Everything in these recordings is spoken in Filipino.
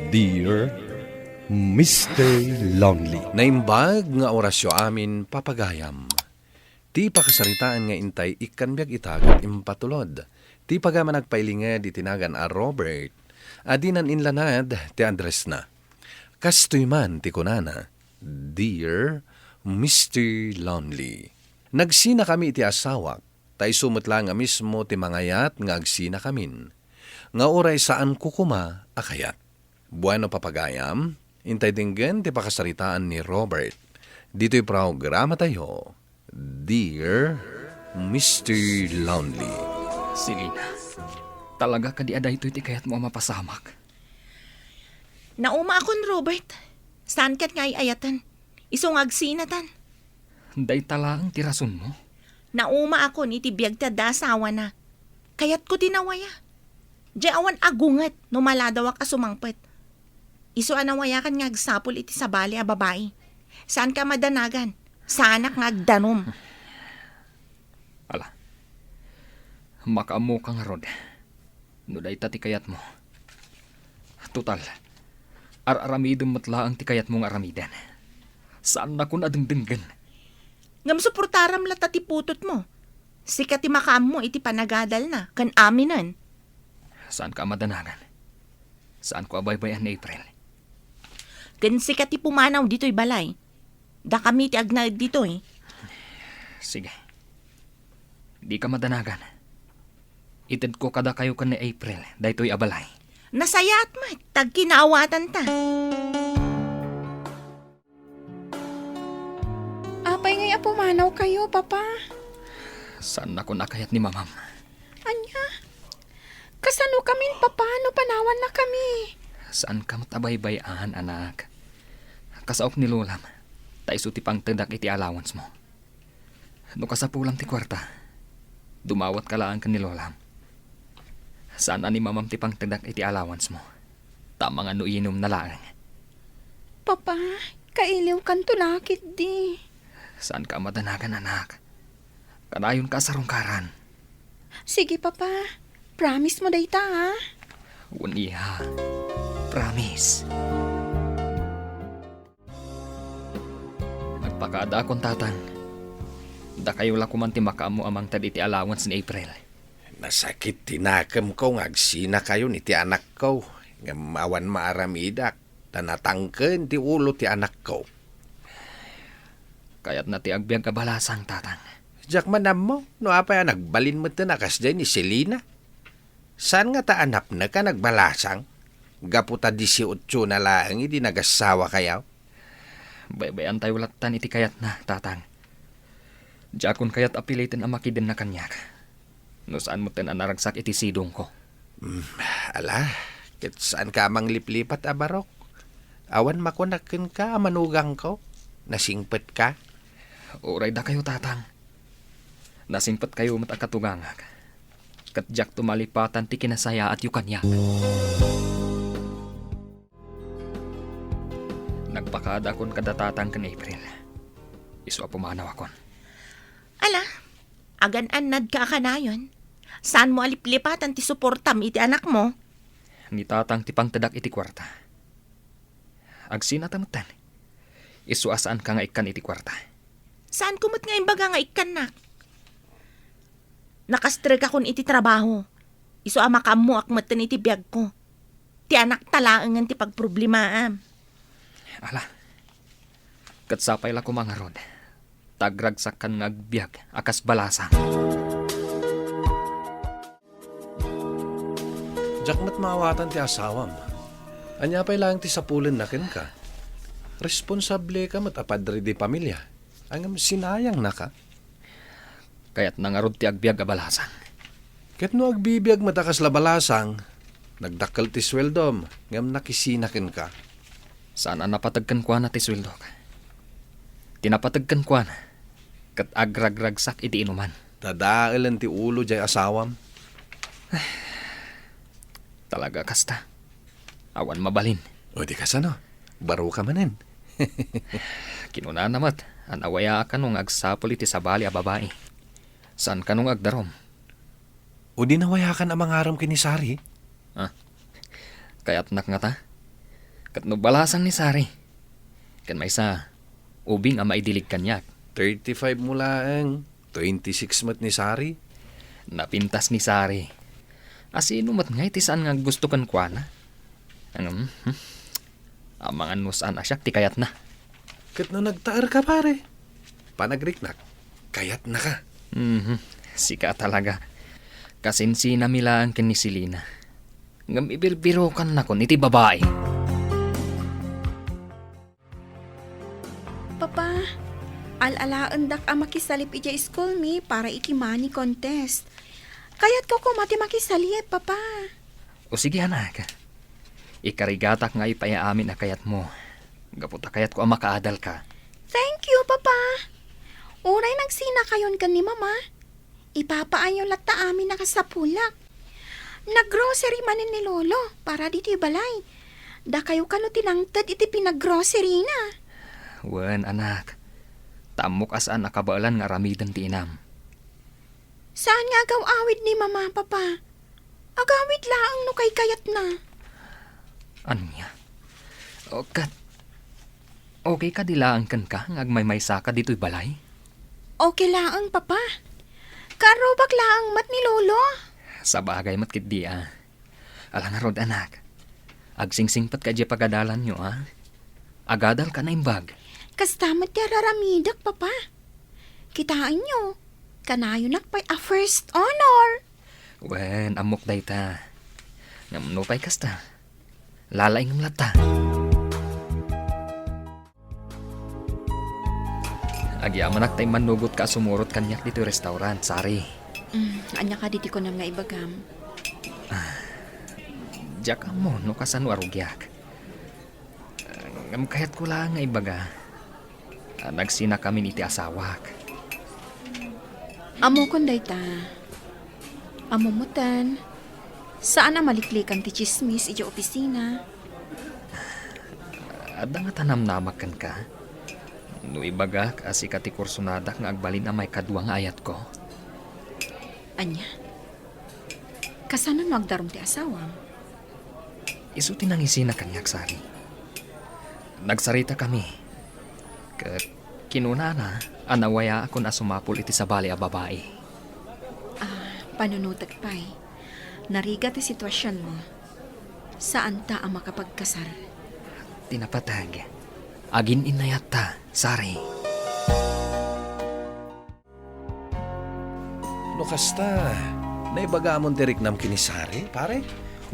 Dear Mr. Lonely. Naimbag nga orasyo amin papagayam. Ti pakasaritaan nga intay ikan biag itag at impatulod. Ti pagaman nagpailinga di tinagan a Robert. Adinan inlanad ti address na. Kastoy man ti kunana. Dear Mr. Lonely. Nagsina kami iti asawak. Tay sumot lang nga mismo ti mangayat nga agsina kamin. Nga oray saan kukuma akayat. Bueno papagayam, intay tinggen ti pakasaritaan ni Robert. Dito'y programa tayo, Dear Mr. Lonely. Selena, talaga ka di aday ito'y ti kayat mo mapasamak. Nauma akon, Robert. Saan kat nga ayatan? Isong agsinatan. Day tala ang tirason mo. Nauma akon iti biyag ta da asawa na. Kayat ko tinawaya. Di awan agungat no maladawak asumangpet. Iso anawayakan nga agsapol iti sabali a babae. Saan ka madanagan? Saanak nga agdanom. Ala, makaamo ka nga rod. No day ta ti kayat mo. Total, aramidom matla ang ti kayat mong aramidan. Saan na kun adengdenggan? Ngam suportaram lata ti putot mo. Sikat ti makam mo iti panagadal na. Kan aminan. Saan ka madanagan? Saan ko abaybayan ni April? Kan sikat ti pumanaw dito'y balay. Da kami ti agnag dito'y. Sige. Di ka madanagan. Ited ko kada kayo kan ni April. Daytoy abalay. Nasayat mo, tag kinaawatan ta. Apay ngay pumanaw kayo, Papa. Saan na ko nakayat ni Mamam? Anya? Kasano kamin, Papa? No panawan na kami. Saan ka matabaybayan, anak? Kasaok ni Lolam. Taiso ti pang tedak iti allowance mo. No kasapulam ti kwarta. Dumawat ka laan ka ni Lolam. Saan ani Mamam ti pang tedak iti allowance mo? Tama nga no inom na laang. Papa, kailiw kan tulakit di. Saan ka madanagan, anak? Kanayon ka sa rungkaran. Sige, Papa. Promise mo dayta, ha? Uniha. Promise. Nagpakaada akong tatang. Da kayo la kumanti makaamo amang tad iti allowance ni April. Nasakit tinakam ko ngagsina kayo ni ti anak ko. Ngamawan maaramidak. Tanatangken ti ulo ti anak ko. Kaya't na ti agbyag kabalasang tatang. Diyak manam mo, no apay nagbalin mo tinakas dyan ni Selena. Saan nga taanap na ka nagbalasang? Gaputa 18 na laang hindi nagasawa kayaw. Baybayan tayo latan iti kayat na, tatang. Diyakon kayat apilitin ang makiden na kanyak. No saan mo tinanaragsak iti sidong ko? Ala, kit saan ka mang liplipat abarok? Awan makunakin ka, manugang ko. Nasingpet ka. Uray da kayo, tatang. Nasingpet kayo matakatugangag. Katjak tumalipatan ti kinasaya at yukanya. Nagpakaada kon kadatatang kan April. Iso pumanaw akon. Ala, agan-anad ka kanayon. Saan mo aliplipatan ti suportam iti anak mo? Ni tatang ti pangtedak iti kwarta. Agsinatamutan. Iso asaan ka nga ikan iti kwarta. Saan kumot nga imbaga nga ikan na? Nakastrek akon iti trabaho. Iso amakam mo akmatan iti biyag ko. Ti anak talaangan ti pagproblemaam. Ala, katsapay la ko mga rod. Tagragsak kan ngagbiag, akas balasang. Diyak mat maawatan ti asawam. Anya pa'y lang ti sapulan na ken ka. Responsable ka matapadri di pamilya. Ang sinayang na ka. Kaya't nangarod ti agbiag abalasang. Ket no agbibiyag matakas labalasang, nagdakkel ti sweldom, ngam nakisinakin ka. Saan ang napatagkan kwa na ti sweldo ka? Tinapatagkan kwa na. Kat agragragsak iti inuman. Tadaalan ti ulo jay asawam. Talaga kasta. Awan mabalin. O di kasano, baro ka manen. Kinuna namat, anawaya ka nung agsapol iti sabali a babae. Saan ka nung agdarom? O di nawayakan ang mga aram kinisari. Kaya't nak nga ta? Kat no balasang ni Sari. Kan may sa ubing ang maidilig kanyak. 35 mo lang. 26 mat ni Sari. Napintas ni Sari. Asino mat nga iti saan nga gusto kan kwa na? Ang mga nusaan asyak ti kayat na. Kat no nagtaar ka pare. Panagriknak, kayat na ka. Sika talaga. Kasinsi na milaan ken ni Silina. Ngam ibirbirokan na kon iti babae. Papa, alalaan dak ang makisalip ija school mi para iti money contest. Kayat ko mati makisalip, Papa. O sige anak. Ikarigatak nga ipayaamin na kayat mo. Gaputa kayat ko ang makaadal ka. Thank you, Papa. Uray nagsina kayon kan ni Mama. Ipapaayo lata amin nakasapulak. Naggrocery manin ni Lolo para dito balay. Da kayo kano tinangtad iti pinaggrocery na. Wen anak. Tamok asaan nakabaalan nga ramidan ti inam. Saan nga agaw awid ni Mama, Papa? Agawid laang no kay kayat na. Ano niya? Okay ka dilaan kan ka ngagmay-may saka dito'y balay? Okay laang, Papa. Karobak laang mat ni Lolo. Sa bagay matkit di Alang rod anak. Agsingsingpat ka di pagadalan nyo Agadal ka na imbag. Kastamat ti raramidak, Papa. Kitain nyo. Kanayo nakpay a first honor. Wen, amok day ta. Ngamno pa'y kasta. Lalaing mlata. Agyaman ak tay manugot ka sumurot kanyak dito restaurant, Sari. Anya ka diti ko nam nga ibagam. Diyak mo, no kasan warugyak. Ngam kahit ko lang nga ibaga. Nagsina kami niti asawak. Amo kon dayta. Amo mutan. Saan na maliklikan ti chismis iti opisina? Adda nga tanam-namak kan ka. No ibaga kasi kati kursunadak nga agbalin na may kaduang ayat ko. Anya? Kasanan magdarom ti asawam? Isuti nang isina kanyak, Sari. Nagsarita kami. Kinuna na, anawaya ako na sumapul iti sabali a babae. Panunutak pa'y. Narigat ti sitwasyon mo. Saan ta ang makapagkasar? Tinapatag. Agin inayat ta, Sari. No kasta, naibaga amon tirik nam kinisari, pare?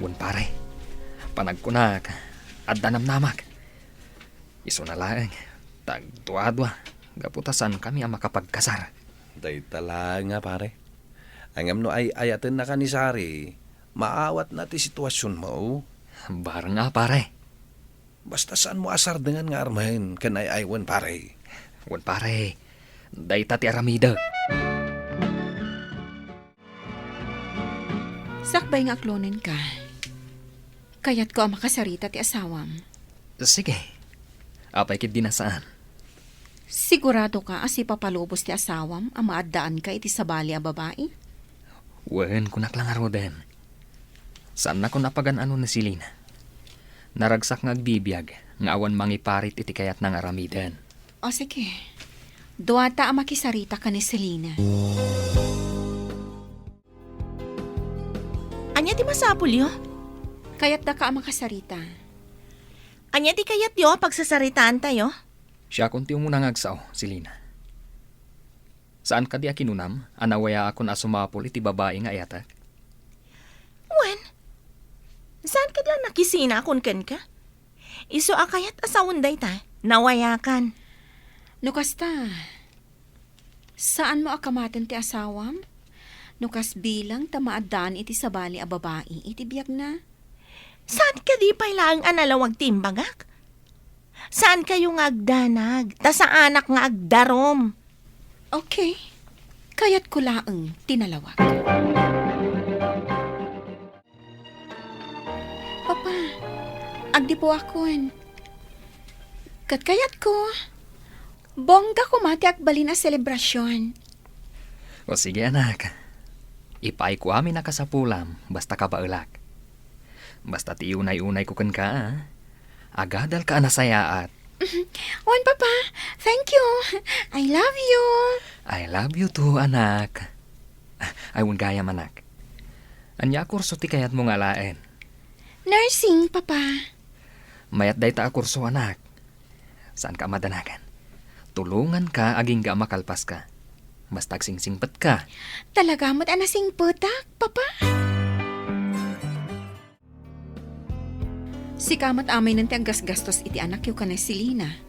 Wan pare. Panagkunak. Adda namnamak. Iso na lang. Tagtuadwa. Gaputasan kami ang makapagkasar. Day tala nga, pare. Angam no ay ayatin na ka ni Sari. Maawat na ti sitwasyon mo. Barang nga pare. Basta saan mo asar dengan nga armahin, kan ay aywan, pare. Wan pare. Dayta ti aramida. Sakbay nga aklonen ka. Kayat ko ang makasarita ti asawam. Sige. Apay kit dinasaan. Sigurado ka asi papalubos ti asawam ang maaddaan ka iti sabali a babae? Wen, kunak lang aroden. Saan na ko napagan ano na silina? Naragsak nga agbibiyag, nga awan mangiparit iti kayat ng aramiden. O sige. Duwata ang makisarita ka ni Selena. Anya ti masapul yo? Kayat da ka ang makasarita. Anya ti kayat yo pagsasaritaan tayo? Siya kunti muna ngagsaw, silina. Saan ka di akinunam? Anawaya ako na sumapol iti babae nga ayatak. Wen, saan ka lang nakisina kun ken ka? Iso akayat asawon day ta, nawayakan. Nukasta, saan mo akamaten ti asawam? Nukas bilang tamaadaan iti sabali a babae, iti biyag na. Saan ka di pailaang analawag timbagak? Saan kayo nga agdanag? Ta sa anak nga agdarom? Okay, kayat ko laang tinalawag. Papa, agdi po akon. Kat kayat ko, bongga ko mati akbalin a selebrasyon. O sige anak. Ipay ko amin nakasapulam, basta ka baulak. Basta ti unay-unay ko kan ka Agadal ka nasayaat. On, Papa. Thank you. I love you. I love you too, anak. Ay, gayam, anak. Anya kurso ti kayat mo nga laen. Nursing, Papa. Mayat day ta kurso, anak. Saan ka madanagan? Tulungan ka, aging ga makalpas ka. Basta singsingpat ka. Talaga mo't anasing putak, Papa. Si kamat amay ng tiagas gastos iti anak yu ka na Selina.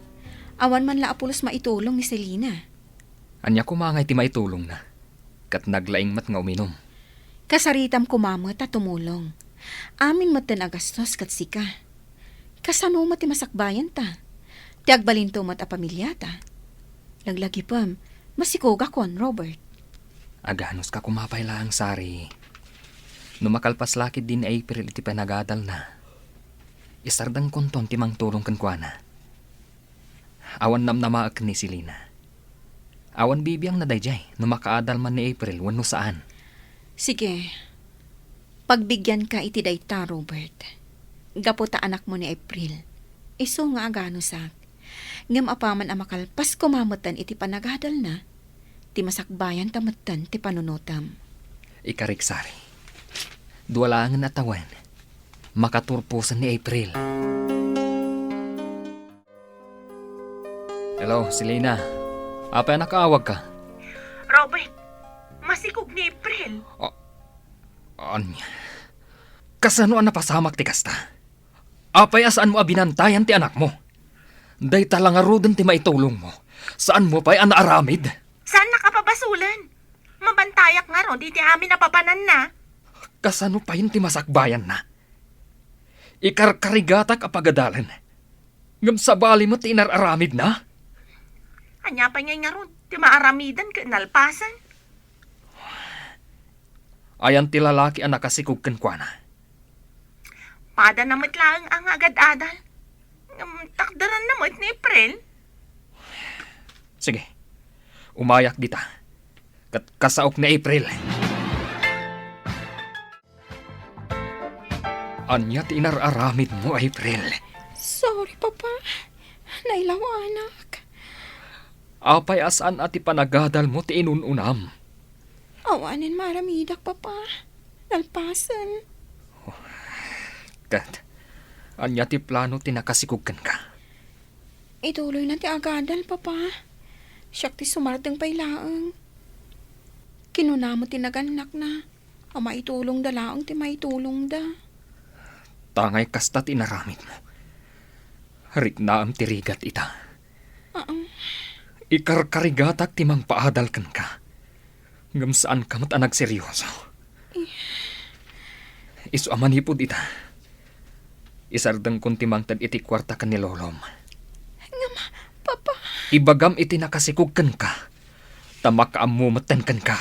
Awan man la apulos maitulong ni Selina. Anya kumangay ti maitulong na. Kat naglaing mat nga uminom. Kasaritam kumamot at tumulong. Amin mo't den agastos kat sika. Kasano mo't ti masakbayan ta. Tiagbalinto mo't a pamilya ta. Laglagi pam, masikoga kon, Robert. Aganos ka kumapay lang, Sari. Numakalpas lakid din ay April iti panagadal na. Isardang konton timang tulong kankwana. Awan namnamaak ni Selina. Awan bibiyang na dayjay, numakaadal man ni April wano saan. Sige, pagbigyan ka iti dayta, Robert. Gaputa anak mo ni April. Iso nga agano sak. Ngam apaman ang makalpas kumamatan iti panagadal na. Ti masakbayan tamatan ti panunutam. Ikarik, Sari. Duwalangan atawan. Makaturpusan ni April. Hello, Selina. Apa nakaawag ka? Robert, masikog ni April. Anya? Kasano ang napasamak ti kasta? Apay asaan mo abinantayan ti anak mo? Day talang arudan ti maitulong mo. Saan mo pa'y anaaramid? Saan nakapabasulan? Mabantayak nga ron, di ti amin napapanan na. Kasano pa yun ti masakbayan na? Ikarkarigatak apagadalan. Ngam sa bali mo ti inararamid na? Anya pa nga ron, ti maaramidan ka nalpasan. Ayan ti lalaki ang nakasikog kankwana. Pada namat lang ang agad-adal. Takdaran namat ni April. Sige, umayak dita. Kasaok ni April. Anya ti inararamid mo, April. Sorry, Papa. Nailaw, anak. Apay asan ati panagadal mo ti inununam. Awanin maramidak, Papa. Nalpasan. Kat, anya ti plano ti nakasikugkan ka. Ituloy na ti agadal, Papa. Siyak ti sumarteng pailaang. Kinunamo ti naganak na. Ang maitulong da laang ti maitulong da. Tangay kasta ti inaramid mo. Harik na am tirigat ita. Ikarkarigatak ti mangpaadal kan ka. Ngam saan ka matanag seryoso. Isu amanipod ita. Isardang kuntimangtad iti kwarta kan ni Lolom. Ngam, Papa. Ibagam iti nakasikugkan ka. Tamakaammumatan kan ka.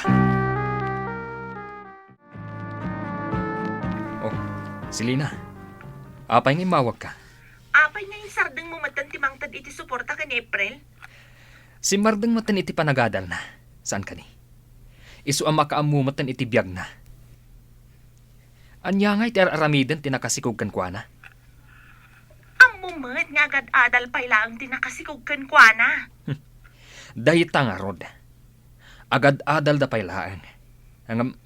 Oh, Selina. Apay nga mawag ka. Apay nga yung sardeng mo matan timangtad iti suporta ka ni April. Si Mardeng matan iti panagadal na. Saan ka ni? Isu ang makaamumatan iti biyag na. Anya nga iti aramidan tinakasikugkan kwa na. Ang mumad nga agad-adal pa ilaang tinakasikugkan kwa na. Dahita nga rod. Agad-adal da pailaan. Ang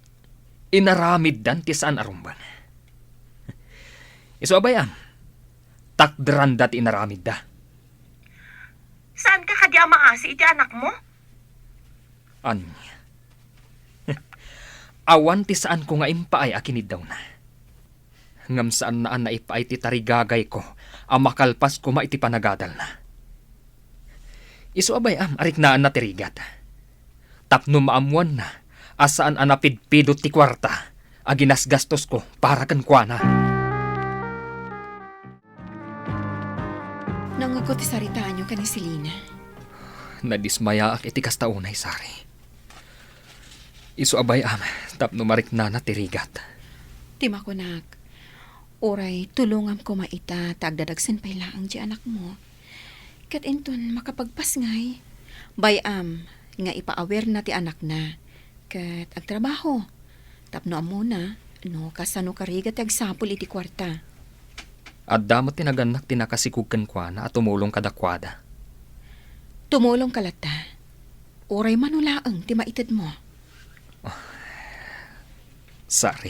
inaramid dan ti saan arumban. Isu abayam. Takdran dat inaramid da. Saan ka kadya maasi iti anak mo? Anya. Awan ti saan ko nga impaay akinid daw na. Ngam saan naan na ipaay ti tarigagay ko, ang makalpas ko maiti panagadal na. Isu abayam, arik naan na tirigat. Tapno maamuan na, asaan anapidpidot ti kwarta, aginas gastos ko para kan kwa na. Nangagot ti saritaan nyo ka ni Selina. Nadismaya ak iti kastaunay, Sari. Isu abayam, tapno marik na tirigat. Timakunak, oray tulungam ko maita tagdadagsin pailaang di anak mo. Kat inton makapagpas ngay. Bayam, nga ipa-aware na ti anak na. Kat agtrabaho. Tapno amuna, no kasano karigat ti agsapul iti kwarta. At damot tinaganak tinakasikugkan kwa na at tumulong kadakwada. Tumulong ka lata. Uray manulaang ti maitid mo. Sorry.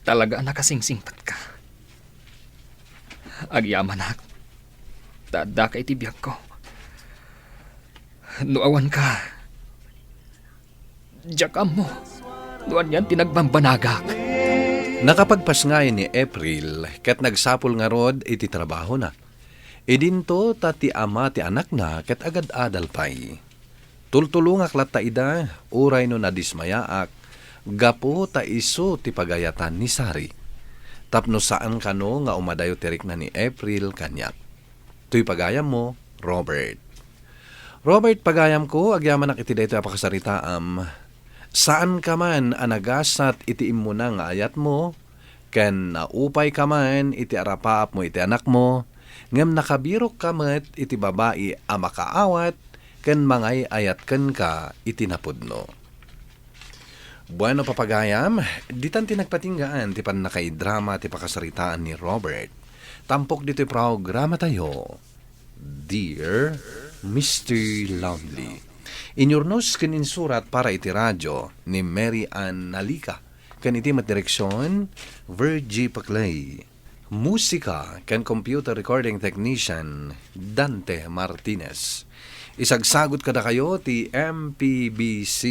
Talaga nakasingsingpat ka. Agyaman ak. Tada ka itibiyag ko. Nuawan ka. Diyakam mo. Nuan yan tinagbambanagak. Nakapagpasngay ni April ket nagsapol nga rod iti trabaho na. Idinto ti ama ti anak na ket agad adal pay. Tultulungak latta ida, uray no nadismayaak, gapo ta iso ti pagayatan ni Sari. Tapno saan kano nga umadayo tirik na ni April kanyak. Tuy pagayam mo, Robert. Robert, pagayam ko, agyaman ak iti dayto apakasaritaam. Saan ka man anagasat iti immo na nga ayat mo, ken naupay ka man iti arapaap mo iti anak mo, ngem nakabirok ka met iti babae a makaawat, ken mangay ayat ken ka iti napudno. Bueno papagayam, ditan tinagpatinggaan ti pan nakaidrama ti pakasaritaan ni Robert. Tampok dito'y programa tayo, Dear Mr. Lonely. Inyornos ken insurat para iti radyo ni Mary Ann Nalika. Ken iti matdireksyon, Virgie Paclay. Musika ken computer recording technician, Dante Martinez. Isagsagot kada kayo ti MPBC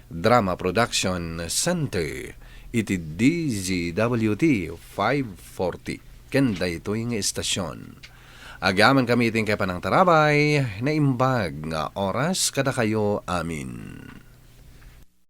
Drama Production Center iti DZWT 540 ken daytoy nga estasyon. Agyaman kami iting kay panang tarabay na imbag nga oras kada kayo amin.